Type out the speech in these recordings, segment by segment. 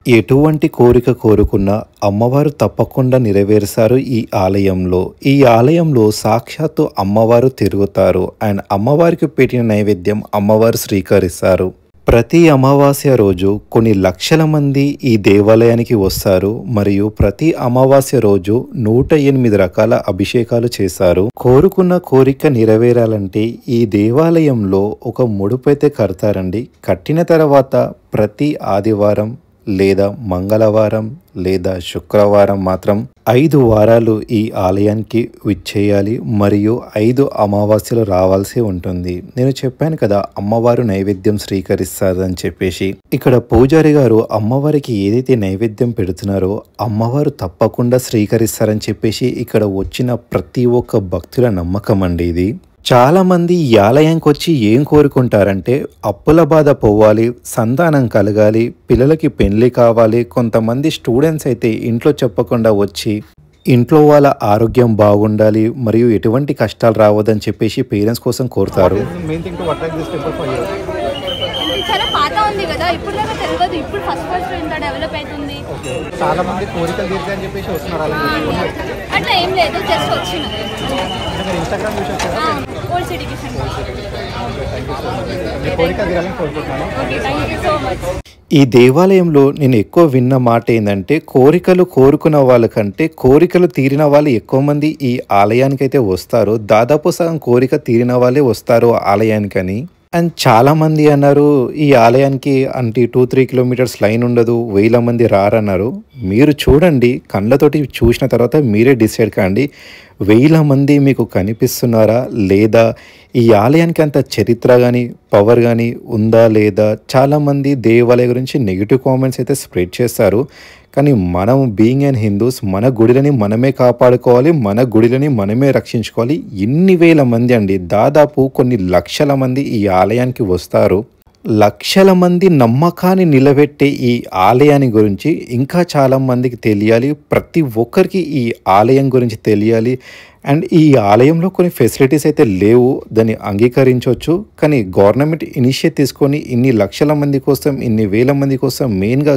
ఎటువంటి కోరిక కోరుకున్నా అమ్మవారు తప్పకుండా నెరవేరుస్తారు ఈ ఆలయంలో. ఈ ఆలయంలో సాక్షాత్తు అమ్మవారు తిరుగుతారు అండ్ అమ్మవారికి పెట్టిన నైవేద్యం అమ్మవారు స్వీకరిస్తారు. ప్రతి అమావాస్య రోజు కొన్ని లక్షల మంది ఈ దేవాలయానికి వస్తారు మరియు ప్రతి అమావాస్య రోజు 108 రకాల అభిషేకాలు చేశారు. కోరుకున్న కోరిక నెరవేరాలంటే ఈ దేవాలయంలో ఒక ముడుపైతే కడతారండి. కట్టిన తర్వాత ప్రతి ఆదివారం లేదా మంగళవారం లేదా శుక్రవారం మాత్రం 5 వారాలు ఈ ఆలయానికి విచ్చేయాలి మరియు 5 అమావాస్యలు రావాల్సి ఉంటుంది. నేను చెప్పాను కదా అమ్మవారు నైవేద్యం స్వీకరిస్తారని చెప్పేసి. ఇక్కడ పూజారి గారు అమ్మవారికి ఏదైతే నైవేద్యం పెడుతున్నారో అమ్మవారు తప్పకుండా స్వీకరిస్తారని చెప్పేసి ఇక్కడ వచ్చిన ప్రతి ఒక్క భక్తుల నమ్మకం అండి ఇది. చాలా మంది ఈ ఆలయానికి వచ్చి ఏం కోరుకుంటారంటే అప్పుల బాధ పోవాలి, సంతానం కలగాలి, పిల్లలకి పెళ్లి కావాలి. కొంతమంది స్టూడెంట్స్ అయితే ఇంట్లో చెప్పకుండా వచ్చి ఇంట్లో వాళ్ళ ఆరోగ్యం బాగుండాలి మరియు ఎటువంటి కష్టాలు రావద్దని చెప్పేసి పేరెంట్స్ కోసం కోరుతారు. చాలా పాత ఉంది కదా, ఇప్పుడు దాకా తెలియదు. ఇప్పుడు ఫస్ట్ ఇంత డెవలప్ అవుతుంది. చాలా మంది కోరికలు తీర్చాయని చెప్పేసి వస్తున్నారు. అట్లా ఏం లేదు, జస్ట్ వచ్చిన ఇన్స్టాగ్రామ్ చూసి వచ్చారా? ఓల్డ్ సిటీకి కోరికలు తీరాలని కోరుకుంటున్నాను. Okay, thank you so much. ఈ దేవాలయంలో నేను ఎక్కువ విన్న మాట ఏంటంటే కోరికలు కోరుకున్న వాళ్ళకంటే కోరికలు తీరిన వాళ్ళు ఎక్కువ మంది ఈ ఆలయానికి అయితే వస్తారు. దాదాపు సగం కోరిక తీరిన వాళ్ళే వస్తారు ఆలయానికని. అండ్ చాలామంది అన్నారు ఈ ఆలయానికి అంటే 2-3 కిలోమీటర్స్ లైన్ ఉండదు, 1000 మంది రారన్నారు. మీరు చూడండి, కళ్ళతోటి చూసిన తర్వాత మీరే డిసైడ్ కాండి 1000 మంది మీకు కనిపిస్తున్నారా లేదా, ఈ ఆలయానికి అంత చరిత్ర కానీ పవర్ కానీ ఉందా లేదా. చాలామంది దేవాలయం గురించి నెగిటివ్ కామెంట్స్ అయితే స్ప్రెడ్ చేస్తారు. కానీ మనం బీయింగ్ అండ్ హిందూస్ మన గుడిలని మనమే కాపాడుకోవాలి, మన గుడిలని మనమే రక్షించుకోవాలి. ఇన్ని వేల మంది అండి, దాదాపు కొన్ని లక్షల మంది ఈ ఆలయానికి వస్తారు. లక్షల మంది నమ్మకాన్ని నిలబెట్టే ఈ ఆలయాన్ని గురించి ఇంకా చాలా మందికి తెలియాలి. ప్రతి ఒక్కరికి ఈ ఆలయం గురించి తెలియాలి. అండ్ ఈ ఆలయంలో కొన్ని ఫెసిలిటీస్ అయితే లేవు, దాన్ని అంగీకరించవచ్చు. కానీ గవర్నమెంట్ ఇనిషియేటివ్ తీసుకొని ఇన్ని లక్షల మంది కోసం, ఇన్ని వేల మంది కోసం, మెయిన్గా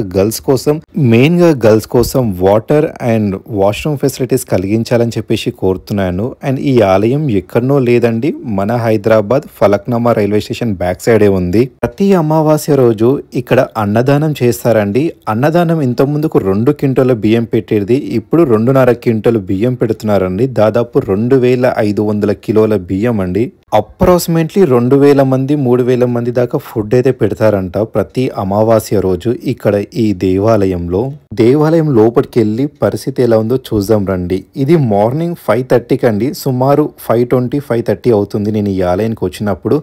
గర్ల్స్ కోసం వాటర్ అండ్ వాష్రూమ్ ఫెసిలిటీస్ కలిగించాలని చెప్పేసి కోరుతున్నాను. అండ్ ఈ ఆలయం ఎక్కడనో లేదండి, మన Hyderabad Falaknuma railway station back సైడే ఉంది. ప్రతి అమావాస్య రోజు ఇక్కడ అన్నదానం చేస్తారండి. అన్నదానం ఇంతకుముందుకు 2 క్వింటాల బియ్యం పెట్టేది, ఇప్పుడు 2.5 క్వింటాలు బియ్యం పెడుతున్నారండి. దాదాపు 2500 కిలోల బియ్యం అండి. అప్రాక్సిమేట్లీ 2000 మంది 3000 మంది దాకా ఫుడ్ అయితే పెడతారంట ప్రతి అమావాస్య రోజు ఇక్కడ ఈ దేవాలయం లోపలికి వెళ్ళి పరిస్థితి ఎలా ఉందో చూద్దాం రండి. ఇది మార్నింగ్ 5:30కి అండి, సుమారు 5:20 5:30 అవుతుంది నేను ఈ ఆలయానికి వచ్చినప్పుడు.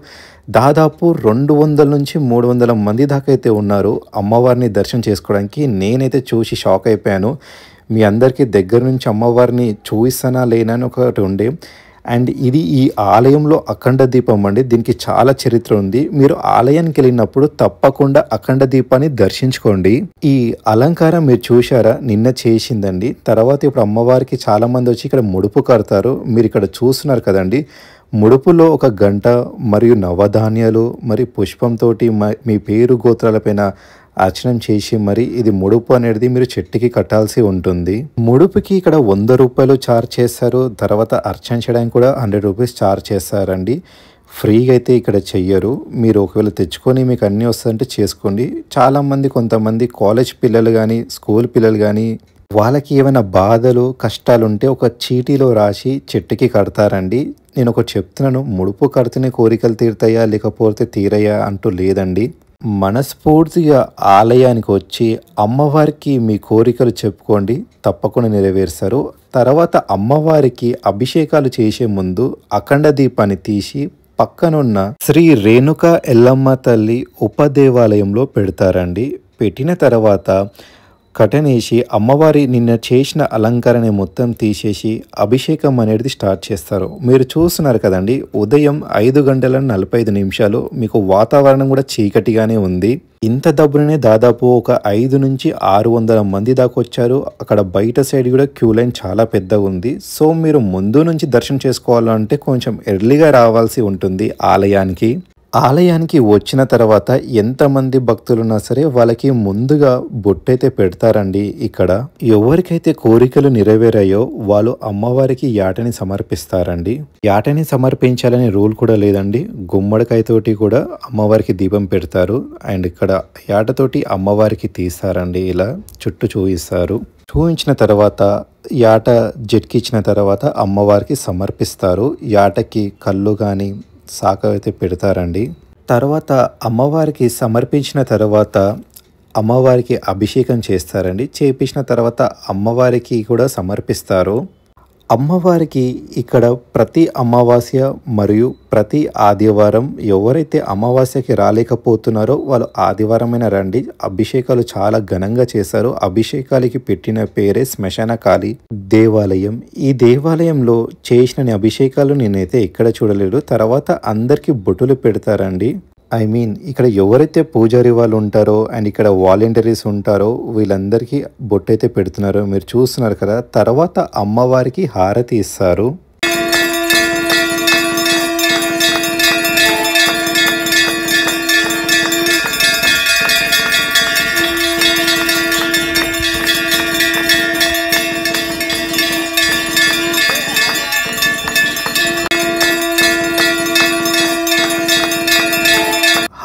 దాదాపు 200 నుంచి 300 మంది దాకా అయితే ఉన్నారు అమ్మవారిని దర్శనం చేసుకోవడానికి. నేనైతే చూసి షాక్ అయిపోయాను. మీ అందరికీ దగ్గర నుంచి అమ్మవారిని చూపిస్తానా లేనా అని ఒకటి ఉండే. అండ్ ఇది ఈ ఆలయంలో అఖండ దీపం అండి, దీనికి చాలా చరిత్ర ఉంది. మీరు ఆలయానికి వెళ్ళినప్పుడు తప్పకుండా అఖండ దీపాన్ని దర్శించుకోండి. ఈ అలంకారం మీరు చూశారా, నిన్న చేసిందండి. తర్వాత ఇప్పుడు అమ్మవారికి చాలా మంది వచ్చి ఇక్కడ ముడుపు కడతారు. మీరు ఇక్కడ చూస్తున్నారు కదండి, ముడుపులో ఒక గంట మరియు నవధాన్యాలు మరి పుష్పంతో మీ పేరు గోత్రాలపైన అర్చనం చేసి మరి ఇది ముడుపు అనేది మీరు చెట్టుకి కట్టాల్సి ఉంటుంది. ముడుపుకి ఇక్కడ 100 రూపాయలు ఛార్జ్ చేస్తారు. తర్వాత అర్చన చేయడానికి కూడా 100 రూపీస్ ఛార్జ్ చేస్తారండి. ఫ్రీగా అయితే ఇక్కడ చెయ్యరు. మీరు ఒకవేళ తెచ్చుకొని మీకు అన్నీ వస్తుందంటే చేసుకోండి. చాలామంది కొంతమంది కాలేజ్ పిల్లలు కానీ స్కూల్ పిల్లలు కానీ వాళ్ళకి ఏమైనా బాధలు కష్టాలు ఉంటే ఒక చీటీలో రాసి చెట్టుకి కడతారండి. నేను ఒకటి చెప్తున్నాను, ముడుపు కడితేనే కోరికలు తీరుతాయా లేకపోతే తీరయ్యా అంటూ లేదండి. మనస్ఫూర్తిగా ఆలయానికి వచ్చి అమ్మవారికి మీ కోరికలు చెప్పుకోండి, తప్పకుండా నెరవేరుస్తారు. తర్వాత అమ్మవారికి అభిషేకాలు చేసే ముందు అఖండ దీపాన్ని తీసి పక్కనున్న శ్రీ రేణుక ఎల్లమ్మ తల్లి ఉపదేవాలయంలో పెడతారండి. పెట్టిన తర్వాత కటనేసి అమ్మవారి నిన్న చేసిన అలంకరణ మొత్తం తీసేసి అభిషేకం అనేది స్టార్ట్ చేస్తారు. మీరు చూస్తున్నారు కదండి, ఉదయం 5:45 మీకు వాతావరణం కూడా చీకటిగానే ఉంది. ఇంత డబ్బునే దాదాపు ఒక 5 నుంచి 600 మంది దాకా వచ్చారు. అక్కడ బయట సైడ్ కూడా క్యూ లైన్ చాలా పెద్దగా ఉంది. సో మీరు ముందు నుంచి దర్శనం చేసుకోవాలంటే కొంచెం ఎర్లీగా రావాల్సి ఉంటుంది ఆలయానికి. ఆలయానికి వచ్చిన తర్వాత ఎంతమంది భక్తులున్నా సరే వాళ్ళకి ముందుగా బొట్టైతే పెడతారండి. ఇక్కడ ఎవరికైతే కోరికలు నెరవేరాయో వాళ్ళు అమ్మవారికి యాటని సమర్పిస్తారండి. యాటని సమర్పించాలని రూల్ కూడా లేదండి. గుమ్మడికాయతోటి కూడా అమ్మవారికి దీపం పెడతారు. అండ్ ఇక్కడ యాటతోటి అమ్మవారికి తీస్తారండి. ఇలా చుట్టూ చూపిస్తారు. చూపించిన తర్వాత యాట జట్కిచ్చిన తర్వాత అమ్మవారికి సమర్పిస్తారు. యాటకి కళ్ళు కానీ శాఖ అయితే పెడతారండి. తర్వాత అమ్మవారికి సమర్పించిన తర్వాత అమ్మవారికి అభిషేకం చేస్తారండి. చేపించిన తర్వాత అమ్మవారికి కూడా సమర్పిస్తారు. అమ్మవారికి ఇక్కడ ప్రతి అమావాస్య మరియు ప్రతి ఆదివారం ఎవరైతే అమావాస్యకి రాలేకపోతున్నారో వాళ్ళు ఆదివారమైన రండి. అభిషేకాలు చాలా ఘనంగా చేశారు. అభిషేకాలకి పెట్టిన పేరే శ్మశానకాళి దేవాలయం. ఈ దేవాలయంలో చేసిన అభిషేకాలు నేనైతే ఎక్కడ చూడలేదు. తర్వాత అందరికీ బొట్టులు పెడతారండి. ఇక్కడ ఎవరైతే పూజారి వాళ్ళు ఉంటారో అండ్ ఇక్కడ వాలంటీర్స్ ఉంటారో వీళ్ళందరికీ బొట్టయితే పెడుతున్నారో మీరు చూస్తున్నారు కదా. తర్వాత అమ్మవారికి హారతి ఇస్తారు.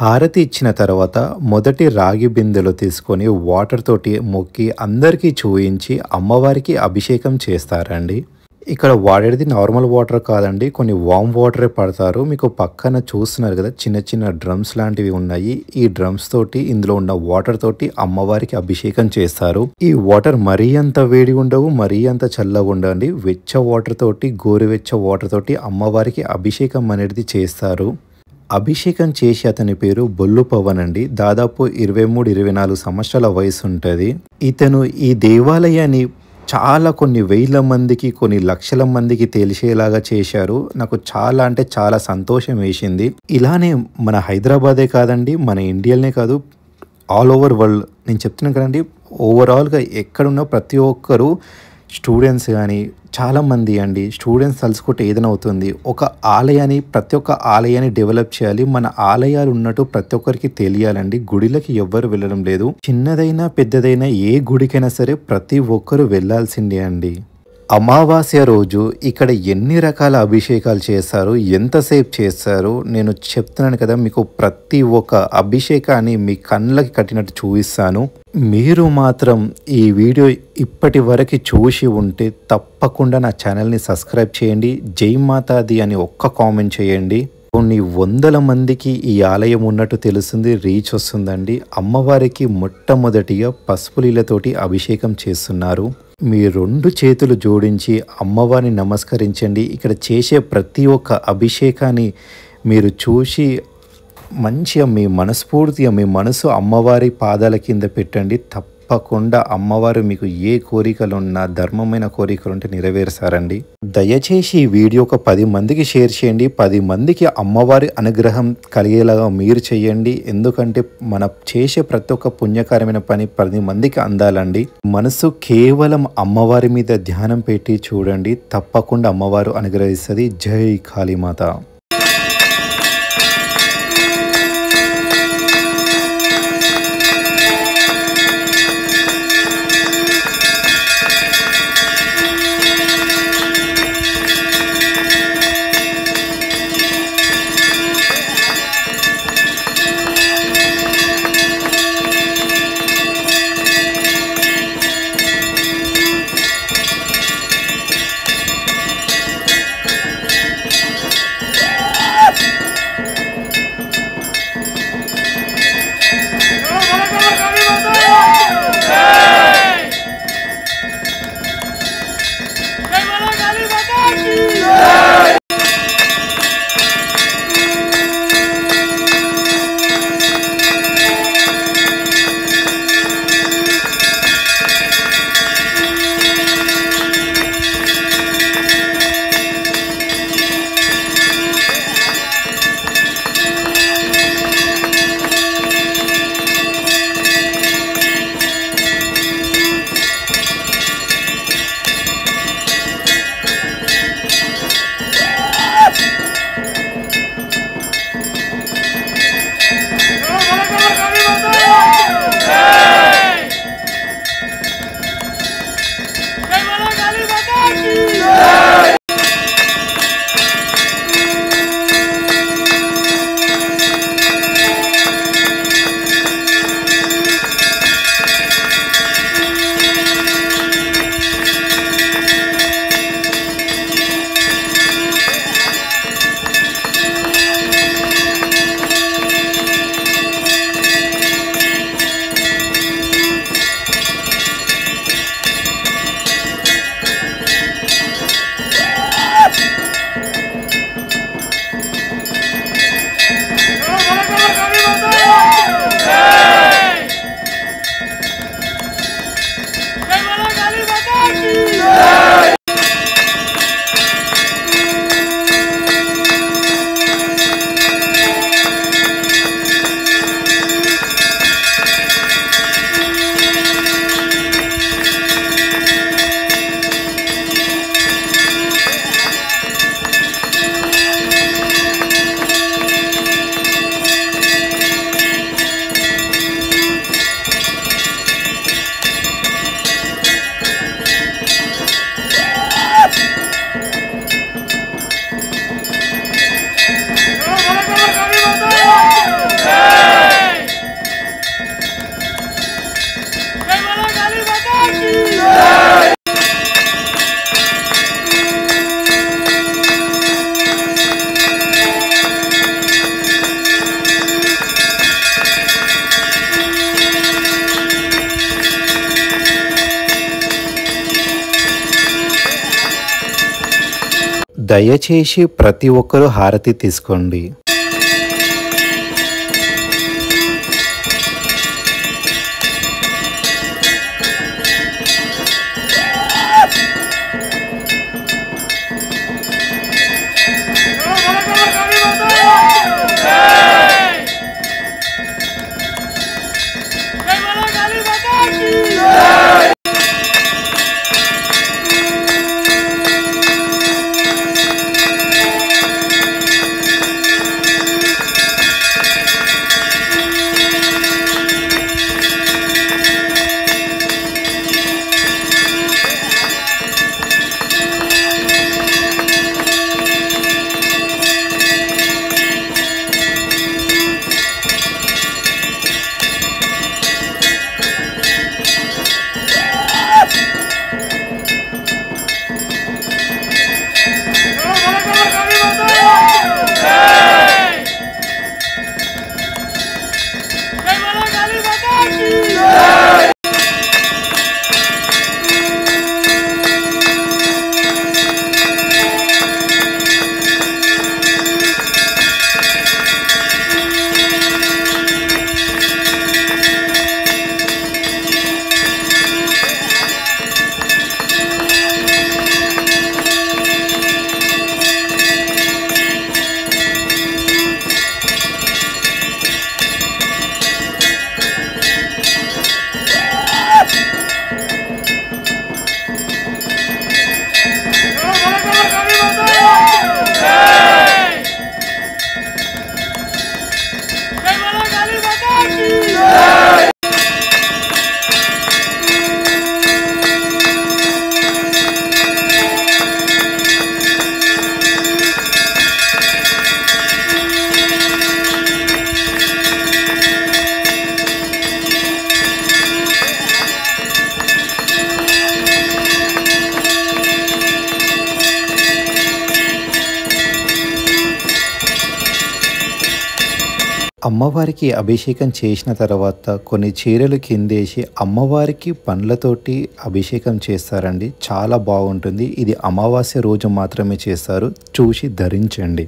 హారతి ఇచ్చిన తర్వాత మొదటి రాగి బిందెలో తీసుకొని వాటర్ తోటి మొక్కి అందరికీ చూయించి అమ్మవారికి అభిషేకం చేస్తారండి. ఇక్కడ వాడేది నార్మల్ వాటర్ కాదండి, కొన్ని వామ్ వాటరే పడతారు. మీకు పక్కన చూస్తున్నారు కదా చిన్న చిన్న డ్రమ్స్ లాంటివి ఉన్నాయి. ఈ డ్రమ్స్ తోటి ఇందులో ఉన్న వాటర్ తోటి అమ్మవారికి అభిషేకం చేస్తారు. ఈ వాటర్ మరీ అంత వేడి ఉండవు, మరీ అంత చల్లగా ఉండవండి. వెచ్చ వాటర్ తోటి గోరువెచ్చ వాటర్ తోటి అమ్మవారికి అభిషేకం అనేది చేస్తారు. అభిషేకం చేసి అతని పేరు బొల్లు పవన్ అండి. దాదాపు 23-24 సంవత్సరాల వయసు ఉంటుంది. ఇతను ఈ దేవాలయాన్ని కొన్ని వేల మందికి కొన్ని లక్షల మందికి తెలిసేలాగా చేశారు. నాకు చాలా అంటే చాలా సంతోషం వేసింది. ఇలానే మన హైదరాబాదే కాదండి, మన ఇండియాలోనే కాదు, ఆల్ ఓవర్ వరల్డ్ నేను చెప్తున్నాను కదండి. ఓవరాల్గా ఎక్కడున్న ప్రతి ఒక్కరు స్టూడెంట్స్ కానీ చాలామంది అండి స్టూడెంట్స్ తలుచుకుంటే ఏదైనా అవుతుంది. ప్రతి ఒక్క ఆలయాన్ని డెవలప్ చేయాలి. మన ఆలయాలు ఉన్నట్టు ప్రతి ఒక్కరికి తెలియాలండి. గుడిలకి ఎవ్వరు వెళ్ళడం లేదు. చిన్నదైనా పెద్దదైనా ఏ గుడికైనా సరే ప్రతి ఒక్కరు వెళ్ళాల్సిందే అండి. అమావాస్య రోజు ఇక్కడ ఎన్ని రకాల అభిషేకాలు చేస్తారు, ఎంతసేపు చేస్తారు నేను చెప్తున్నాను కదా. మీకు ప్రతి ఒక్క అభిషేకాన్ని మీ కళ్ళకి కట్టినట్టు చూపిస్తాను. మీరు మాత్రం ఈ వీడియో ఇప్పటి వరకు చూసి ఉంటే తప్పకుండా నా ఛానల్ని సబ్స్క్రైబ్ చేయండి. జై మాతాది అని ఒక్క కామెంట్ చేయండి. కొన్ని వందల మందికి ఈ ఆలయం ఉన్నట్టు తెలుస్తుంది, రీచ్ వస్తుందండి. అమ్మవారికి మొట్టమొదటిగా పసుపు నీళ్ళతోటి అభిషేకం చేస్తున్నారు. మీ 2 చేతులు జోడించి అమ్మవారిని నమస్కరించండి. ఇక్కడ చేసే ప్రతి ఒక్క అభిషేకాన్ని మీరు చూసి మంచిగా మీ మనసు అమ్మవారి పాదాల కింద పెట్టండి. తప్పకుండా అమ్మవారు మీకు ఏ కోరికలున్నా ధర్మమైన కోరికలు ఉంటే నెరవేరుస్తారండి. దయచేసి ఈ వీడియో ఒక 10 మందికి షేర్ చేయండి. 10 మందికి అమ్మవారి అనుగ్రహం కలిగేలాగా మీరు చేయండి. ఎందుకంటే మన చేసే ప్రతి ఒక్క పుణ్యకరమైన పని 10 మందికి అందాలండి. మనసు కేవలం అమ్మవారి మీద ధ్యానం పెట్టి చూడండి, తప్పకుండా అమ్మవారు అనుగ్రహిస్తుంది. జై కాళీమాత. దయచేసి ప్రతి ఒక్కరూ హారతి తీసుకోండి. అమ్మవారికి అభిషేకం చేసిన తర్వాత కొన్ని చీరలు కిందేసి అమ్మవారికి పండ్లతోటి అభిషేకం చేస్తారండి. చాలా బాగుంటుంది. ఇది అమావాస్య రోజు మాత్రమే చేస్తారు. చూసి ధరించండి.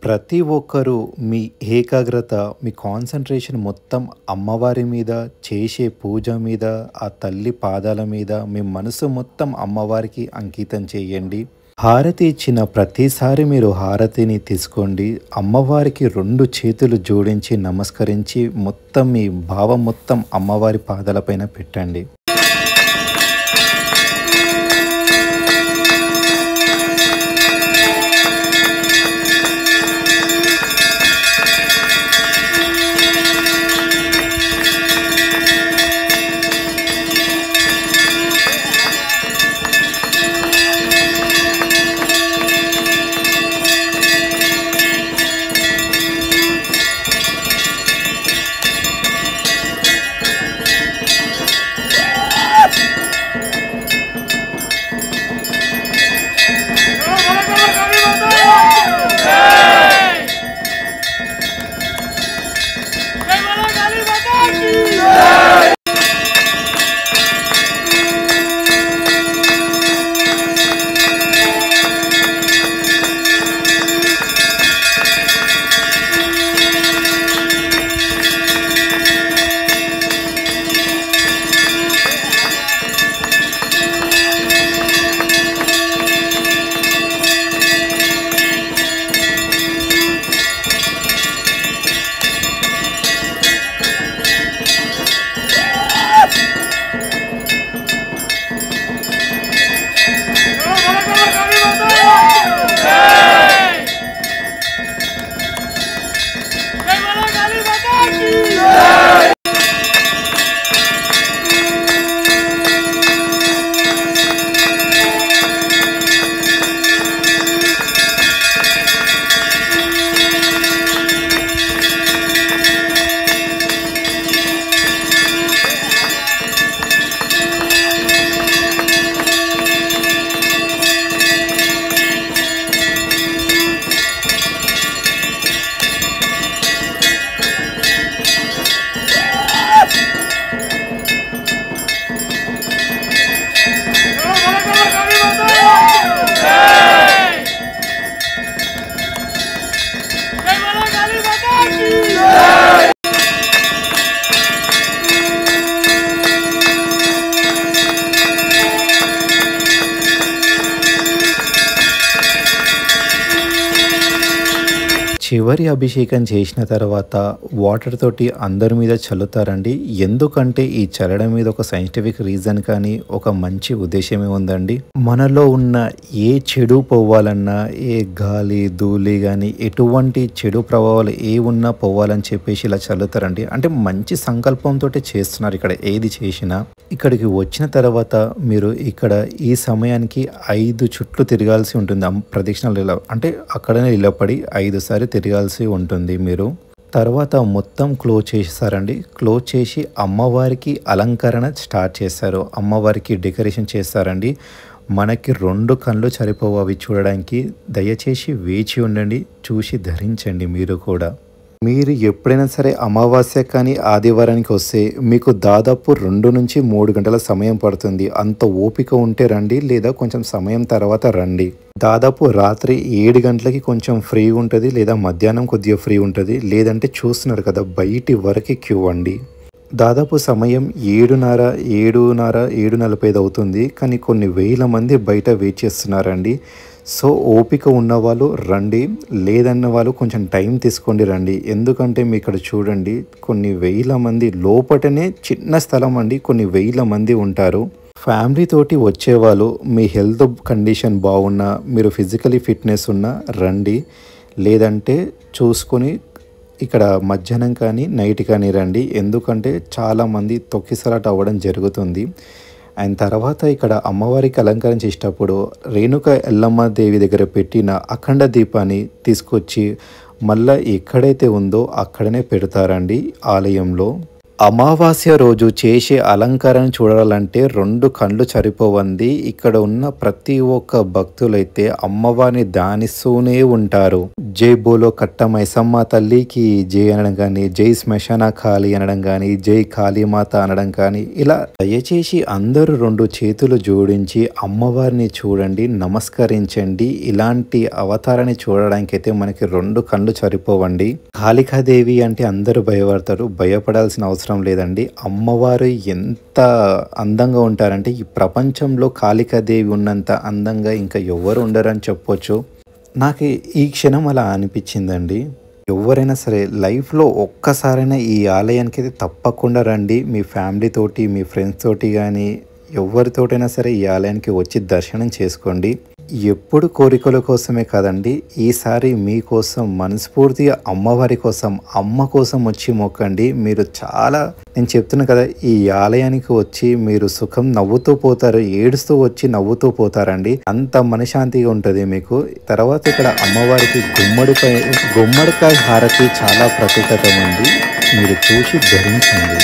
ప్రతి ఒక్కరూ మీ ఏకాగ్రత, మీ కాన్సంట్రేషన్ మొత్తం అమ్మవారి మీద, చేసే పూజ మీద, ఆ తల్లి పాదాల మీద మీ మనసు మొత్తం అమ్మవారికి అంకితం చేయండి. హారతి ఇచ్చిన ప్రతిసారి మీరు హారతిని తీసుకోండి. అమ్మవారికి 2 చేతులు జోడించి నమస్కరించి మొత్తం మీ భావం మొత్తం అమ్మవారి పాదాలపైన పెట్టండి. చివరి అభిషేకం చేసిన తర్వాత వాటర్ తోటి అందరి మీద చల్లుతారండి. ఎందుకంటే ఈ చల్లడం మీద ఒక సైంటిఫిక్ రీజన్ కానీ ఒక మంచి ఉద్దేశమే ఉందండి. మనలో ఉన్న ఏ చెడు పోవాలన్నా, ఏ గాలి ధూళి కానీ ఎటువంటి చెడు ప్రభావాలు ఏ ఉన్నా పోవాలని చెప్పేసి ఇలా చల్లుతారండి. అంటే మంచి సంకల్పంతో చేస్తున్నారు ఇక్కడ ఏది చేసినా. ఇక్కడికి వచ్చిన తర్వాత మీరు ఇక్కడ ఈ సమయానికి 5 చుట్లు తిరగాల్సి ఉంటుంది. ప్రదక్షిణాలు అంటే అక్కడనే నిలబడి 5 సార్లు తిరగాల్సి ఉంటుంది మీరు. తర్వాత మొత్తం క్లోజ్ చేస్తారండి. క్లోజ్ చేసి అమ్మవారికి అలంకరణ స్టార్ట్ చేస్తారు. అమ్మవారికి డెకరేషన్ చేస్తారండి. మనకి 2 కళ్ళు సరిపోవు అవి చూడడానికి. దయచేసి వేచి ఉండండి, చూసి ధరించండి మీరు కూడా. మీరు ఎప్పుడైనా సరే అమావాస్య కానీ ఆదివారానికి వస్తే మీకు దాదాపు 2 నుంచి 3 గంటల సమయం పడుతుంది. అంత ఓపిక ఉంటే రండి, లేదా కొంచెం సమయం తర్వాత రండి. దాదాపు రాత్రి 7 గంటలకి కొంచెం ఫ్రీ ఉంటుంది, లేదా మధ్యాహ్నం కొద్దిగా ఫ్రీ ఉంటుంది. లేదంటే చూస్తున్నారు కదా బయటి వరకు క్యూ అండి. దాదాపు సమయం 7:30, 7:45 అవుతుంది. కానీ కొన్ని వేల మంది బయట వెయిట్ చేస్తున్నారండి. సో ఓపిక ఉన్నవాళ్ళు రండి, లేదన్న వాళ్ళు కొంచెం టైం తీసుకోండి రండి. ఎందుకంటే మీ ఇక్కడ చూడండి కొన్ని వేల మంది లోపటనే, చిన్న స్థలం అండి, కొన్ని వేల మంది ఉంటారు. ఫ్యామిలీ తోటి వచ్చేవాళ్ళు మీ హెల్త్ కండిషన్ బాగున్నా, మీరు ఫిజికలీ ఫిట్నెస్ ఉన్నా రండి. లేదంటే చూసుకొని ఇక్కడ మధ్యాహ్నం కానీ నైట్ కానీ రండి. ఎందుకంటే చాలామంది తొక్కిసలాట అవ్వడం జరుగుతుంది. అండ్ తర్వాత ఇక్కడ అమ్మవారికి అలంకరణ చేసేటప్పుడు రేణుక ఎల్లమ్మ దేవి దగ్గర పెట్టిన అఖండ దీపాన్ని తీసుకొచ్చి మళ్ళీ ఎక్కడైతే ఉందో అక్కడనే పెడతారండి ఆలయంలో. అమావాస్య రోజు చేసే అలంకరణ చూడాలంటే 2 కళ్ళు సరిపోవండి. ఇక్కడ ఉన్న ప్రతి ఒక్క భక్తులైతే అమ్మవారిని ధ్యానిస్తూనే ఉంటారు. జై బోలో కట్ట మైసమ్మ తల్లికి జై అనడం కానీ, జై శ్మశాన కాళీ అనడం కానీ, జై కాళీమాత అనడం కానీ, ఇలా దయచేసి అందరూ 2 చేతులు జోడించి అమ్మవారిని చూడండి, నమస్కరించండి. ఇలాంటి అవతారాన్ని చూడడానికి అయితే మనకి 2 కళ్ళు సరిపోవండి. కాళికాదేవి అంటే అందరూ భయపడతారు. భయపడాల్సిన అవసరం లేదండి. అమ్మవారు ఎంత అందంగా ఉంటారంటే ఈ ప్రపంచంలో కాళికాదేవి ఉన్నంత అందంగా ఇంకా ఎవరు ఉండరని చెప్పొచ్చు. నాకు ఈ క్షణం అలా అనిపించిందండి. ఎవరైనా సరే లైఫ్లో ఒక్కసారైనా ఈ ఆలయానికి అయితే తప్పకుండా రండి. మీ ఫ్యామిలీ తోటి, మీ ఫ్రెండ్స్ తోటి కానీ ఎవరితోటైనా సరే ఈ ఆలయానికి వచ్చి దర్శనం చేసుకోండి. ఎప్పుడు కోరికల కోసమే కాదండి, ఈసారి మీకోసం మనస్ఫూర్తిగా అమ్మవారి కోసం, అమ్మ కోసం వచ్చి మొక్కండి. మీరు చాలా, నేను చెప్తున్నా కదా, ఈ ఆలయానికి వచ్చి మీరు సుఖం నవ్వుతూ పోతారు, ఏడుస్తూ వచ్చి నవ్వుతూ పోతారండి. అంత మనశాంతిగా ఉంటుంది మీకు. తర్వాత ఇక్కడ అమ్మవారికి గుమ్మడికాయ హారతి చాలా ప్రత్యేకత ఉంది. మీరు చూసి ధరించండి.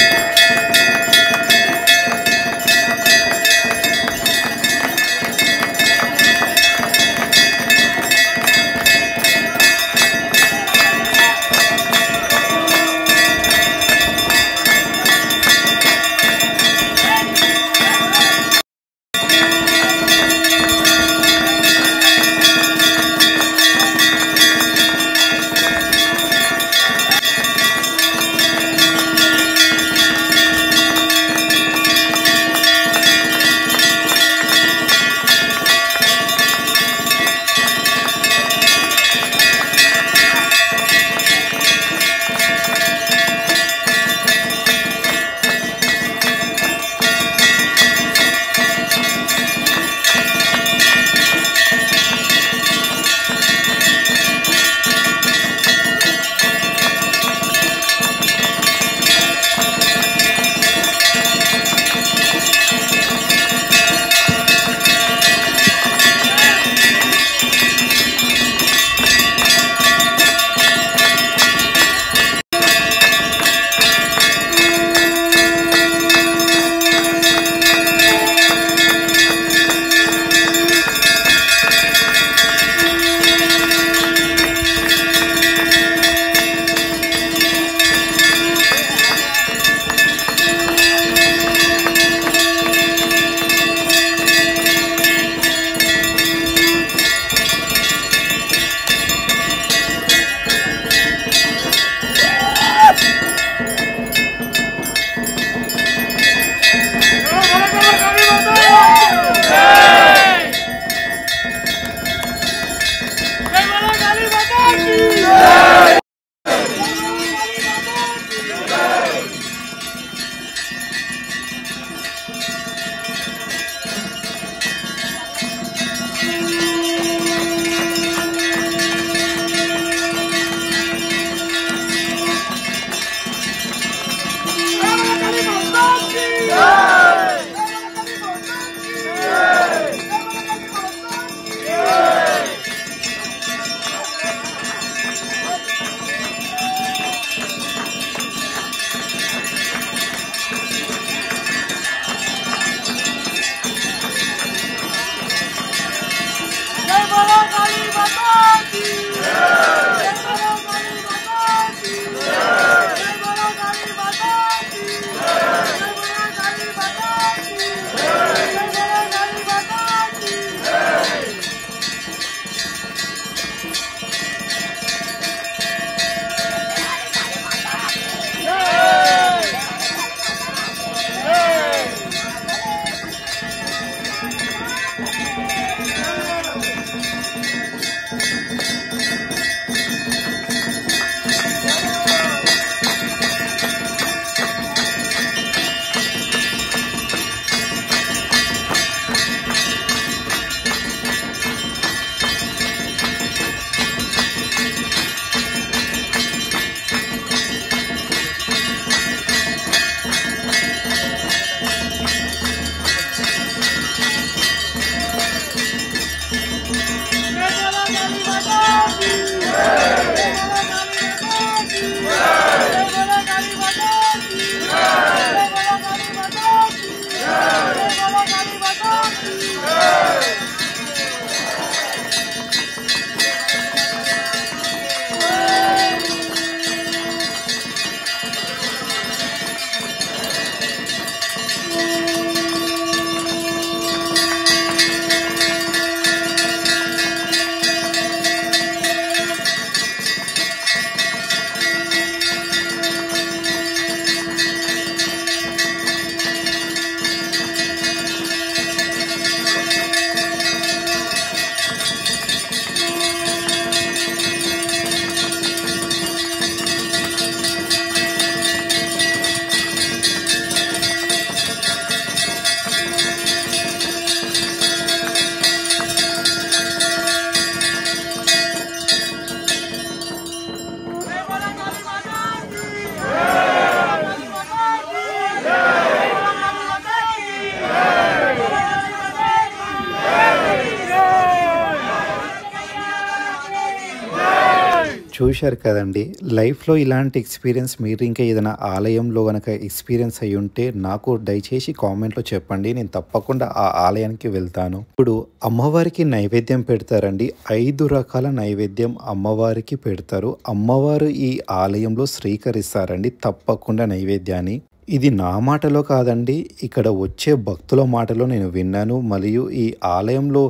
చూశారు కదండి. లైఫ్‌లో ఇలాంటి ఎక్స్‌పీరియన్స్ మీరు ఇంకా ఏదైనా ఆలయంలో గనక ఎక్స్‌పీరియన్స్ అయ్యుంటే నాకు దయచేసి కామెంట్‌లో చెప్పండి. నేను తప్పకుండా ఆ ఆలయానికి వెళ్తాను. ఇప్పుడు అమ్మవారికి నైవేద్యం పెడతారండి. 5 రకాల నైవేద్యం అమ్మవారికి పెడతారు. అమ్మవారు ఈ ఆలయంలో స్వీకరిస్తారండి తప్పకుండా నైవేద్యాన్ని. ఇది నా మాటలో కాదండి. ఇక్కడ వచ్చే భక్తుల మాటలో నేను విన్నాను. మరియు ఈ ఆలయంలో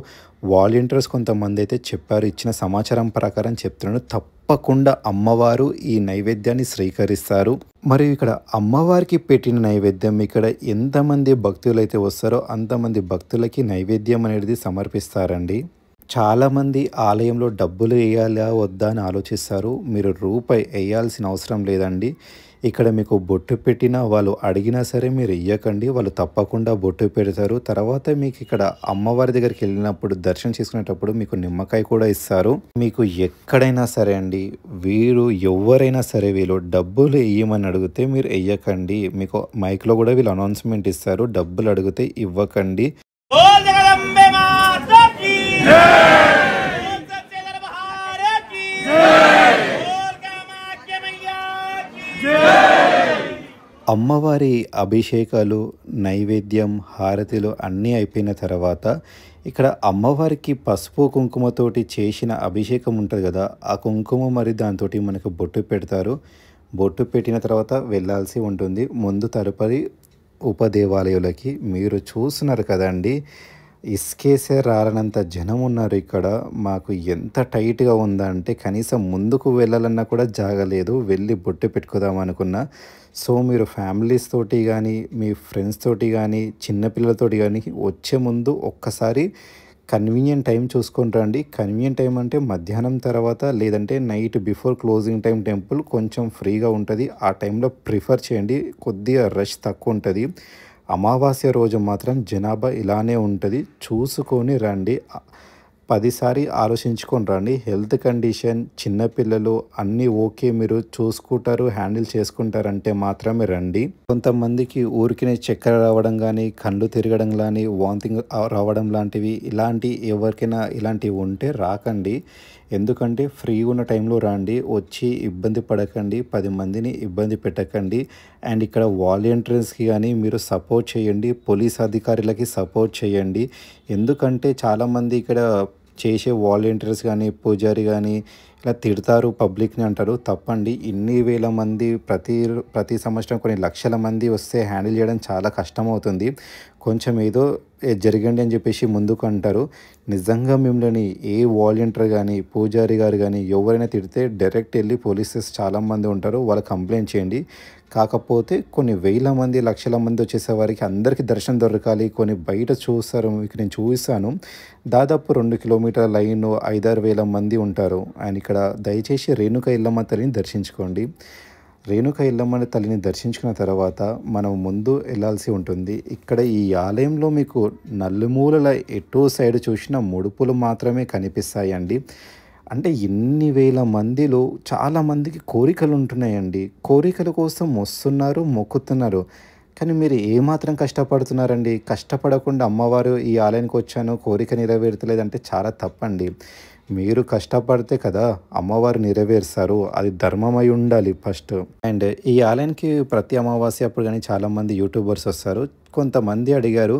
వాలంటీర్స్ కొంతమంది అయితే చెప్పారు. ఇచ్చిన సమాచారం ప్రకారం చెప్తున్నాను. తప్పకుండా అమ్మవారు ఈ నైవేద్యాన్ని స్వీకరిస్తారు. మరియు ఇక్కడ అమ్మవారికి పెట్టిన నైవేద్యం ఇక్కడ ఎంతమంది భక్తులైతే వస్తారో అంతమంది భక్తులకి నైవేద్యం అనేది సమర్పిస్తారండి. చాలామంది ఆలయంలో డబ్బులు వేయాలా వద్దా అని ఆలోచిస్తారు. మీరు రూపాయి వేయాల్సిన అవసరం లేదండి. ఇక్కడ మీకు బొట్టు పెట్టినా వాళ్ళు అడిగినా సరే మీరు ఇయ్యకండి. వాళ్ళు తప్పకుండా బొట్టు పెడతారు. తర్వాత మీకు ఇక్కడ అమ్మవారి దగ్గరికి వెళ్ళినప్పుడు దర్శనం చేసుకునేటప్పుడు మీకు నిమ్మకాయ కూడా ఇస్తారు. మీకు ఎక్కడైనా సరే అండి ఎవరైనా సరే వీళ్ళు డబ్బులు ఇయ్యమని అడిగితే మీరు ఇయ్యకండి. మీకు మైక్లో కూడా వీళ్ళు అనౌన్స్మెంట్ ఇస్తారు. డబ్బులు అడిగితే ఇవ్వకండి. అమ్మవారి అభిషేకాలు, నైవేద్యం, హారతులు అన్నీ అయిపోయిన తర్వాత ఇక్కడ అమ్మవారికి పసుపు కుంకుమతోటి చేసిన అభిషేకం ఉంటుంది కదా, ఆ కుంకుమ మరి దాంతో మనకు బొట్టు పెడతారు. బొట్టు పెట్టిన తర్వాత వెళ్ళాల్సి ఉంటుంది ముందు తదుపరి ఉపదేవాలయాలకి. మీరు చూస్తున్నారు కదండి, ఇసుకేసే రాలనంత జనం ఉన్నారు ఇక్కడ. మాకు ఎంత టైట్గా ఉందంటే కనీసం ముందుకు వెళ్ళాలన్నా కూడా జాగలేదు. వెళ్ళి బొట్టు పెట్టుకుందాం అనుకున్నా. సో మీరు ఫ్యామిలీస్ తోటి కానీ మీ ఫ్రెండ్స్ తోటి కానీ చిన్నపిల్లలతోటి కానీ వచ్చే ముందు ఒక్కసారి కన్వీనియంట్ టైం చూసుకొని రండి. కన్వీనియంట్ టైం అంటే మధ్యాహ్నం తర్వాత లేదంటే night before closing time temple కొంచెం ఫ్రీగా ఉంటుంది. ఆ టైంలో ప్రిఫర్ చేయండి. కొద్దిగా రష్ తక్కువ ఉంటుంది. అమావాస్య రోజు మాత్రం జనాభా ఇలానే ఉంటుంది. చూసుకొని రండి. 10 సారి ఆలోచించుకొని రండి. హెల్త్ కండిషన్, చిన్నపిల్లలు అన్నీ ఓకే, మీరు చూసుకుంటారు, హ్యాండిల్ చేసుకుంటారంటే మాత్రమే రండి. కొంతమందికి ఊరికినే చక్కెర రావడం కానీ, కళ్ళు తిరగడం కానీ, వాంతింగ్ రావడం లాంటివి ఎవరికైనా ఇలాంటివి ఉంటే రాకండి. ఎందుకంటే ఫ్రీ ఉన్న టైంలో రండి. వచ్చి ఇబ్బంది పడకండి, 10 మందిని ఇబ్బంది పెట్టకండి. అండ్ ఇక్కడ వాలంటీర్స్కి కానీ మీరు సపోర్ట్ చేయండి. పోలీస్ అధికారులకి సపోర్ట్ చేయండి. ఎందుకంటే చాలామంది ఇక్కడ చేసే వాలంటీర్స్ కానీ పూజారి కానీ ఇలా తిడతారు, పబ్లిక్ని అంటారు. తప్పండి. ఇన్ని వేల మంది ప్రతి సంవత్సరం కొన్ని లక్షల మంది వస్తే హ్యాండిల్ చేయడం చాలా కష్టమవుతుంది. కొంచెం ఏదో జరగండి అని చెప్పేసి ముందుకు అంటారు. నిజంగా మిమ్మల్ని ఏ వాలంటీర్ కానీ పూజారి గారు కానీ ఎవరైనా తిడితే డైరెక్ట్ వెళ్ళి పోలీసెస్ చాలామంది ఉంటారు, వాళ్ళు కంప్లైంట్ చేయండి. కాకపోతే కొన్ని వేల మంది లక్షల మంది వచ్చేసే వారికి అందరికీ దర్శనం దొరకాలి. కొన్ని బయట చూస్తారు, మీకు నేను చూపిస్తాను. దాదాపు 2 కిలోమీటర్ల లైన్ 5-6 వేల మంది ఉంటారు. అండ్ ఇక్కడ దయచేసి రేణుక ఎల్లమ్మ తల్లిని దర్శించుకోండి. రేణుక ఎల్లమ్మ తల్లిని దర్శించుకున్న తర్వాత మనం ముందు వెళ్ళాల్సి ఉంటుంది. ఇక్కడ ఈ ఆలయంలో మీకు నలుమూలల ఎటో సైడ్ చూసిన ముడుపులు మాత్రమే కనిపిస్తాయండి. అంటే ఇన్ని వేల మందిలో చాలామందికి కోరికలు ఉంటున్నాయండి. కోరికల కోసం వస్తున్నారు, మొక్కుతున్నారు. కానీ మీరు ఏమాత్రం కష్టపడుతున్నారండి? కష్టపడకుండా అమ్మవారు ఈ ఆలయానికి వచ్చాను కోరిక నెరవేర్చలేదంటే చాలా తప్పండి. మీరు కష్టపడితే కదా అమ్మవారు నెరవేరుస్తారు. అది ధర్మమై ఉండాలి ఫస్ట్. అండ్ ఈ ఆలయానికి ప్రతి అమావాస్య అప్పుడు కానీ చాలామంది యూట్యూబర్స్ వస్తారు. కొంతమంది అడిగారు,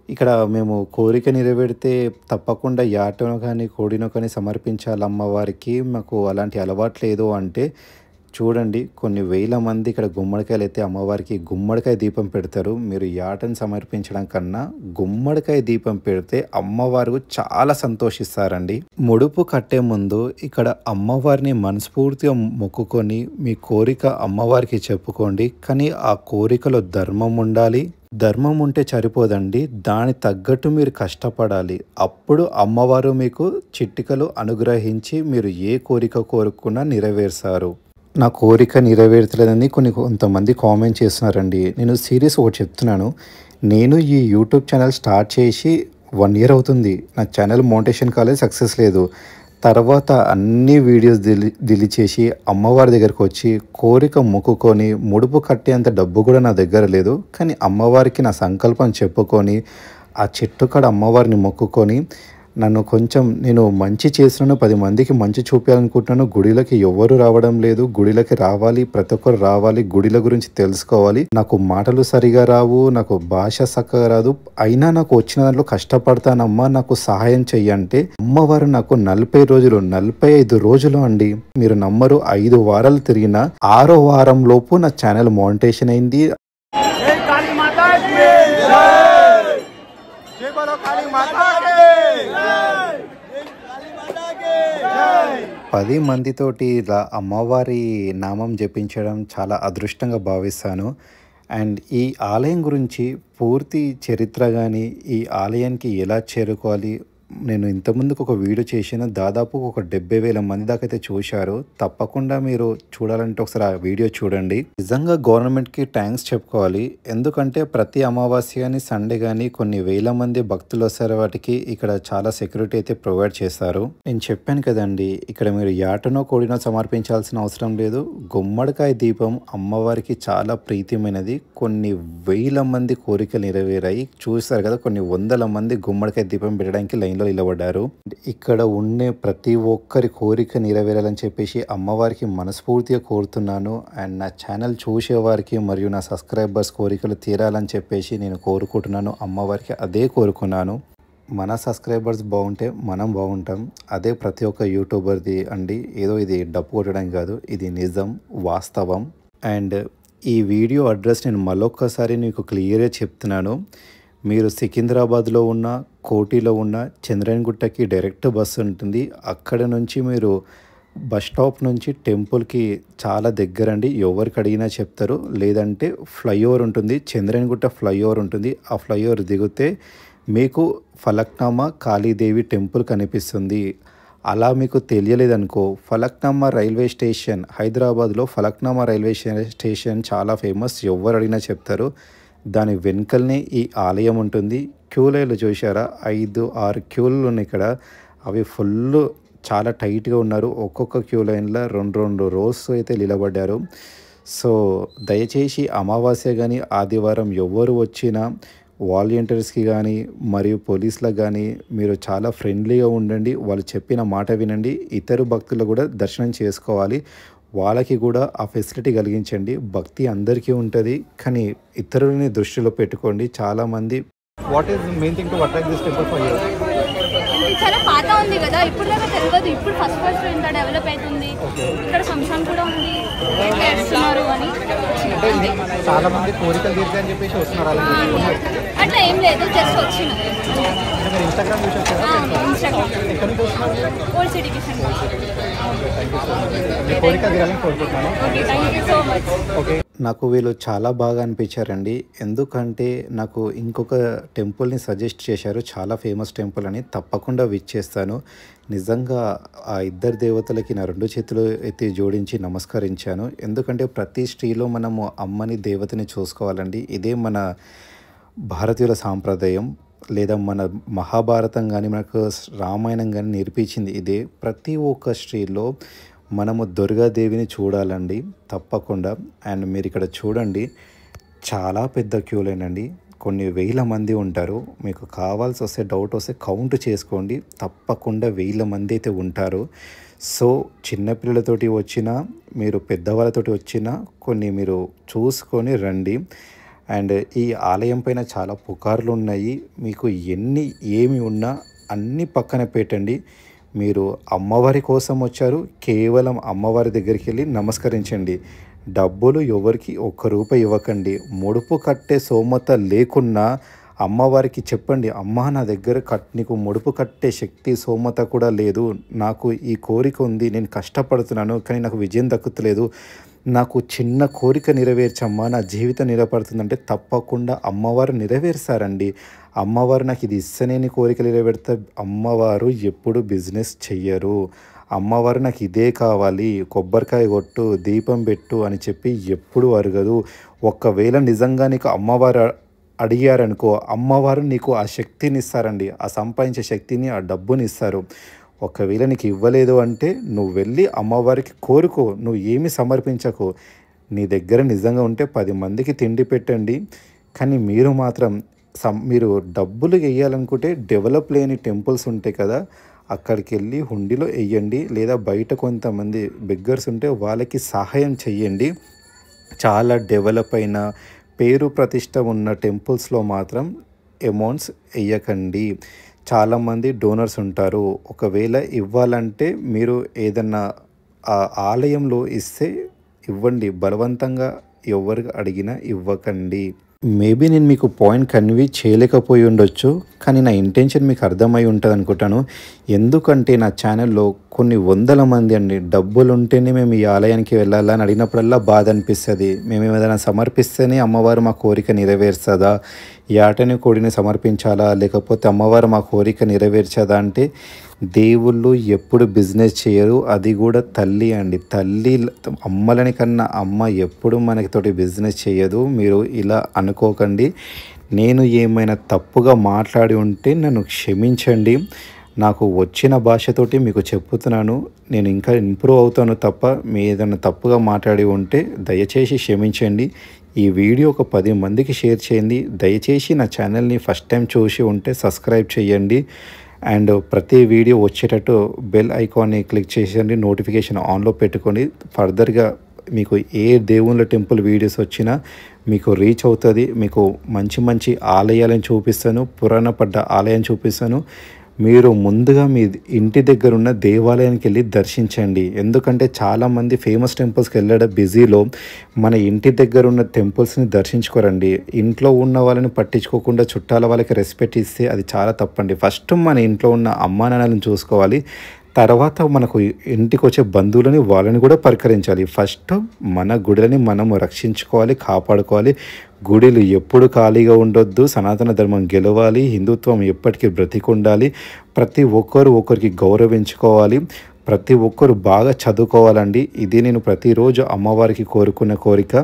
ఇక్కడ మేము కోరిక నెరవేరితే తప్పకుండా యాటనో కానీ కోడినో కానీ సమర్పించాలి అమ్మవారికి, మాకు అలాంటి అలవాటు లేదు అంటే చూడండి, కొన్ని వేల మంది ఇక్కడ గుమ్మడికాయలు అయితే అమ్మవారికి గుమ్మడికాయ దీపం పెడతారు. మీరు యాటను సమర్పించడం కన్నా గుమ్మడికాయ దీపం పెడితే అమ్మవారు చాలా సంతోషిస్తారండి. ముడుపు కట్టే ముందు ఇక్కడ అమ్మవారిని మనస్ఫూర్తిగా మొక్కుకొని మీ కోరిక అమ్మవారికి చెప్పుకోండి. కానీ ఆ కోరికలో ధర్మం ఉండాలి. ధర్మం ఉంటే సరిపోదండి, దాని తగ్గట్టు మీరు కష్టపడాలి. అప్పుడు అమ్మవారు మీకు చిట్టికలు అనుగ్రహించి మీరు ఏ కోరిక కోరుకున్నా నెరవేర్చారు. నా కోరిక నెరవేర్చలేదని కొంతమంది కామెంట్ చేస్తున్నారండి. నేను సీరియస్ ఒకటి చెప్తున్నాను. నేను ఈ యూట్యూబ్ ఛానల్ స్టార్ట్ చేసి 1 ఇయర్ అవుతుంది. నా ఛానల్ మోనిటైజేషన్ కాలేదు, సక్సెస్ లేదు. తర్వాత అన్ని వీడియోస్ డిలీట్ చేసి అమ్మవారి దగ్గరకు వచ్చి కోరిక మొక్కుకొని ముడుపు కట్టేంత డబ్బు కూడా నా దగ్గర లేదు. కానీ అమ్మవారికి నా సంకల్పం చెప్పుకొని ఆ చెట్టు కాడ అమ్మవారిని మొక్కుకొని నన్ను కొంచెం నేను మంచి చేసినాను, 10 మందికి మంచి చూపించాలనుకుంటున్నాను. గుడిలకి ఎవరు రావడం లేదు. గుడిలకి రావాలి, ప్రతి ఒక్కరు రావాలి, గుడిల గురించి తెలుసుకోవాలి. నాకు మాటలు సరిగా రావు, నాకు భాష చక్కగా రాదు, అయినా నాకు వచ్చిన దాంట్లో కష్టపడతానమ్మా, నాకు సహాయం చెయ్యంటే అమ్మవారు నాకు 40 రోజులు 45 రోజులు అండి, మీరు నమ్మరు, 5 వారాలు తిరిగిన 6వ వారం లోపు నా ఛానల్ మానిటైజేషన్ అయింది. 10 మందితోటి ఇలా అమ్మవారి నామం జపించడం చాలా అదృష్టంగా భావిస్తాను. అండ్ ఈ ఆలయం గురించి పూర్తి చరిత్ర కానీ, ఈ ఆలయానికి ఎలా చేరుకోవాలి, నేను ఇంతకుముందుకు ఒక వీడియో చేశాను. దాదాపు ఒక 70,000 మంది దాకా అయితే చూశారు. తప్పకుండా మీరు చూడాలంటే ఒకసారి ఆ వీడియో చూడండి. నిజంగా గవర్నమెంట్కి థ్యాంక్స్ చెప్పుకోవాలి. ఎందుకంటే ప్రతి అమావాస్య కానీ సండే కానీ కొన్ని వేల మంది భక్తులు వస్తారు. వాటికి ఇక్కడ చాలా సెక్యూరిటీ అయితే ప్రొవైడ్ చేస్తారు. నేను చెప్పాను కదండి, ఇక్కడ మీరు యాటనో కోడినో సమర్పించాల్సిన అవసరం లేదు. గుమ్మడికాయ దీపం అమ్మవారికి చాలా ప్రీతిమైనది. కొన్ని వేల మంది కోరికలు నెరవేరాయి. చూస్తారు కదా, కొన్ని వందల మంది గుమ్మడికాయ దీపం పెట్టడానికి లైన్లో నిలబడ్డారు. ఇక్కడ ఉండే ప్రతి ఒక్కరి కోరిక నెరవేరాలని చెప్పేసి అమ్మవారికి మనస్ఫూర్తిగా కోరుతున్నాను. అండ్ నా ఛానల్ చూసేవారికి మరియు నా సబ్స్క్రైబర్స్ కోరికలు తీరాలని చెప్పేసి నేను కోరుకుంటున్నాను. అమ్మవారికి అదే కోరుకున్నాను. మన సబ్స్క్రైబర్స్ బాగుంటే మనం బాగుంటాం. అదే ప్రతి ఒక్క యూట్యూబర్ది అండి. ఏదో ఇది డప్పు కొట్టడం కాదు, ఇది నిజం, వాస్తవం. అండ్ ఈ వీడియో అడ్రస్ నేను మళ్ళొక్కసారి నీకు క్లియర్గా చెప్తున్నాను. మీరు సికింద్రాబాద్లో ఉన్న, కోటిలో ఉన్న చంద్రన్గుట్టకి డైరెక్ట్ బస్సు ఉంటుంది. అక్కడ నుంచి మీరు బస్ స్టాప్ నుంచి టెంపుల్కి చాలా దగ్గరండి. ఎవరికి అడిగినా చెప్తారు. లేదంటే ఫ్లైఓవర్ ఉంటుంది, చంద్రన్గుట్ట ఫ్లైఓవర్ ఉంటుంది. ఆ ఫ్లైఓవర్ దిగితే మీకు ఫలక్నామా కాళీదేవి టెంపుల్ కనిపిస్తుంది. అలా మీకు తెలియలేదనుకో, ఫలక్నామా రైల్వే స్టేషన్, హైదరాబాద్లో ఫలక్నామా రైల్వే స్టేషన్ చాలా ఫేమస్, ఎవరు అడిగినా చెప్తారు. దాని వెనుకలనే ఈ ఆలయం ఉంటుంది. క్యూ లైన్లు చూసారా, 5-6 క్యూలు ఉన్నాయి ఇక్కడ. అవి ఫుల్ చాలా టైట్గా ఉన్నారు. ఒక్కొక్క క్యూ లైన్లో 2 రోస్ అయితే నిలబడ్డారు. సో దయచేసి అమావాస్య కానీ ఆదివారం ఎవరు వచ్చినా వాలంటీర్స్కి కానీ మరియు పోలీసులకు కానీ మీరు చాలా ఫ్రెండ్లీగా ఉండండి. వాళ్ళు చెప్పిన మాట వినండి. ఇతర భక్తులు కూడా దర్శనం చేసుకోవాలి, వాళ్ళకి కూడా ఆ ఫెసిలిటీ కలిగించండి. భక్తి అందరికీ ఉంటుంది, కానీ ఇతరులని దృష్టిలో పెట్టుకోండి. చాలామంది what is main thing to attract this temple for you? ఇది చాలా పాత ఉంది కదా, ఇప్పుడు దాకా తెలియదు. ఇప్పుడు ఫస్ట్ ఇంత డెవలప్ అవుతుంది. ఇక్కడ సంవత్సరం కూడా ఉంది, చేస్తున్నారు అని. అంటే ఇది చాలా మంది కోరికలు తీర్చాయని చెప్పేసి వస్తున్నారు అలాగే. అట్లా ఏం లేదు, జస్ట్ వచ్చిన అంటే మీరు ఇన్స్టాగ్రామ్ చూసి వచ్చారా? ఇన్స్టాగ్రామ్ ఎక్కడి నుంచి వస్తున్నారు? Old city Kishan. మీ కోరిక తీరాలని కోరుకుంటున్నాను. Okay, thank you so much. Okay. నాకు వీళ్ళు చాలా బాగా అనిపించారండి. ఎందుకంటే నాకు ఇంకొక టెంపుల్ని సజెస్ట్ చేశారు, చాలా ఫేమస్ టెంపుల్ అని. తప్పకుండా విచ్ చేస్తాను. నిజంగా ఆ ఇద్దరు దేవతలకి నా 2 చేతులు ఎత్తి జోడించి నమస్కరించాను. ఎందుకంటే ప్రతి స్త్రీలో మనము అమ్మని, దేవతని చూసుకోవాలండి. ఇదే మన భారతీయుల సాంప్రదాయం. లేదా మన మహాభారతం కానీ, మనకు రామాయణం కానీ నేర్పించింది ఇదే. ప్రతి ఒక్క స్త్రీలో మనము దుర్గాదేవిని చూడాలండి తప్పకుండా. అండ్ మీరు ఇక్కడ చూడండి, చాలా పెద్ద క్యూలేనండి. కొన్ని వేల మంది ఉంటారు. మీకు కావాల్సి వస్తే, డౌట్ వస్తే కౌంట్ చేసుకోండి. తప్పకుండా వేల మంది అయితే ఉంటారు. సో చిన్నపిల్లలతోటి వచ్చినా, మీరు పెద్దవాళ్ళతోటి వచ్చినా కొన్ని మీరు చూసుకొని రండి. అండ్ ఈ ఆలయం పైన చాలా పుకార్లు ఉన్నాయి. మీకు ఏమి ఉన్నా అన్నీ పక్కన పెట్టండి. మీరు అమ్మవారి కోసం వచ్చారు, కేవలం అమ్మవారి దగ్గరికి వెళ్ళి నమస్కరించండి. డబ్బులు ఎవరికి ₹1 ఇవ్వకండి. ముడుపు కట్టే స్తోమత లేకున్నా అమ్మవారికి చెప్పండి, అమ్మా నా దగ్గర నీకు ముడుపు కట్టే శక్తి స్తోమత కూడా లేదు, నాకు ఈ కోరిక ఉంది, నేను కష్టపడుతున్నాను కానీ నాకు విజయం దక్కుతలేదు, నాకు చిన్న కోరిక నెరవేర్చమ్మా, నా జీవితం నిలబడుతుందంటే తప్పకుండా అమ్మవారు నెరవేర్చారండి. అమ్మవారు నాకు ఇది ఇస్తేనే కోరిక నెరవేర్తే అమ్మవారు ఎప్పుడు బిజినెస్ చెయ్యరు. అమ్మవారు నాకు ఇదే కావాలి, కొబ్బరికాయ కొట్టు, దీపం పెట్టు అని చెప్పి ఎప్పుడు అరగదు. ఒకవేళ నిజంగా నీకు అమ్మవారు అడిగారనుకో, అమ్మవారు నీకు ఆ శక్తిని ఇస్తారండి, ఆ సంపాదించే శక్తిని, ఆ డబ్బుని ఇస్తారు. ఒకవేళ నీకు ఇవ్వలేదు అంటే నువ్వు వెళ్ళి అమ్మవారికి కోరుకో, నువ్వు ఏమి సమర్పించకు. నీ దగ్గర నిజంగా ఉంటే 10 మందికి తిండి పెట్టండి. కానీ మీరు మాత్రం మీరు డబ్బులు వేయాలనుకుంటే డెవలప్ లేని టెంపుల్స్ ఉంటాయి కదా, అక్కడికి వెళ్ళి హుండీలో వేయండి. లేదా బయట కొంతమంది బెగ్గర్స్ ఉంటే వాళ్ళకి సహాయం చెయ్యండి. చాలా డెవలప్ అయిన పేరు ప్రతిష్ట ఉన్న టెంపుల్స్లో మాత్రం అమౌంట్స్ వేయకండి. చాలామంది డోనర్స్ ఉంటారు. ఒకవేళ ఇవ్వాలంటే మీరు ఏదన్నా ఆ ఆలయంలో ఇస్తే ఇవ్వండి. బలవంతంగా ఎవరు అడిగినా ఇవ్వకండి. మేబీ నేను మీకు పాయింట్ కన్వే చేయలేకపోయి ఉండొచ్చు, కానీ నా ఇంటెన్షన్ మీకు అర్థమై ఉంటుంది అనుకుంటాను. ఎందుకంటే నా ఛానల్లో కొన్ని వందల మంది అండి డబ్బులు ఉంటేనే మేము ఈ ఆలయానికి వెళ్ళాలని అడిగినప్పుడల్లా బాధ అనిపిస్తుంది. మేము ఏదైనా సమర్పిస్తేనే అమ్మవారు మా కోరిక నెరవేర్చదా, యాటని కోడిని సమర్పించాలా, లేకపోతే అమ్మవారు మా కోరిక నెరవేర్చదా అంటే దేవుళ్ళు ఎప్పుడు బిజినెస్ చేయరు. అది కూడా తల్లి అండి. తల్లి అమ్మలని కన్నా అమ్మ ఎప్పుడు మనతోటి బిజినెస్ చేయదు. మీరు ఇలా అనుకోకండి. నేను ఏమైనా తప్పుగా మాట్లాడి ఉంటే నన్ను క్షమించండి. నాకు వచ్చిన భాషతోటి మీకు చెప్తున్నాను. నేను ఇంకా ఇంప్రూవ్ అవుతాను తప్ప మీ ఏదైనా తప్పుగా మాట్లాడి ఉంటే దయచేసి క్షమించండి. ఈ వీడియో ఒక 10 మందికి షేర్ చేయండి. దయచేసి నా ఛానల్ని ఫస్ట్ టైం చూసి ఉంటే సబ్స్క్రైబ్ చేయండి. అండ్ ప్రతి వీడియో వచ్చేటట్టు బెల్ ఐకాన్ని క్లిక్ చేసేయండి. నోటిఫికేషన్ ఆన్లో పెట్టుకొని ఫర్దర్గా మీకు ఏ దేవుళ్ళ టెంపుల్ వీడియోస్ వచ్చినా మీకు రీచ్ అవుతుంది. మీకు మంచి మంచి ఆలయాలను చూపిస్తాను, పురాణ పడ్డ ఆలయం చూపిస్తాను. మీరు ముందుగా మీ ఇంటి దగ్గర ఉన్న దేవాలయానికి వెళ్ళి దర్శించండి. ఎందుకంటే చాలామంది ఫేమస్ టెంపుల్స్కి వెళ్ళడం బిజీలో మన ఇంటి దగ్గర ఉన్న టెంపుల్స్ని దర్శించుకోరండి. ఇంట్లో ఉన్న వాళ్ళని పట్టించుకోకుండా చుట్టాల వాళ్ళకి రెస్పెక్ట్ ఇస్తే అది చాలా తప్పండి. ఫస్ట్ మన ఇంట్లో ఉన్న అమ్మా నాన్నలను చూసుకోవాలి. తర్వాత మనకు ఇంటికి వచ్చే బంధువులని వాళ్ళని కూడా పరికరించాలి. ఫస్ట్ మన గుడిని మనం రక్షించుకోవాలి, కాపాడుకోవాలి. గుడిలు ఎప్పుడు ఖాళీగా ఉండొద్దు. సనాతన ధర్మం గెలవాలి. హిందుత్వం ఎప్పటికీ బ్రతికుండాలి. ప్రతి ఒక్కరు ఒకరికి గౌరవించుకోవాలి. ప్రతి ఒక్కరు బాగా చదువుకోవాలండి. ఇది నేను ప్రతిరోజు అమ్మవారికి కోరుకున్న కోరిక.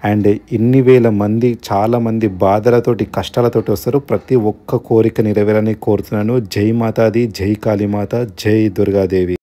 అండ్ ఇన్ని వేల మంది చాలామంది బాధలతోటి కష్టాలతోటి వస్తారు. ప్రతి ఒక్క కోరిక నెరవేరని కోరుతున్నాను. జై మాతాది, జై కాళీమాత, జై దుర్గాదేవి.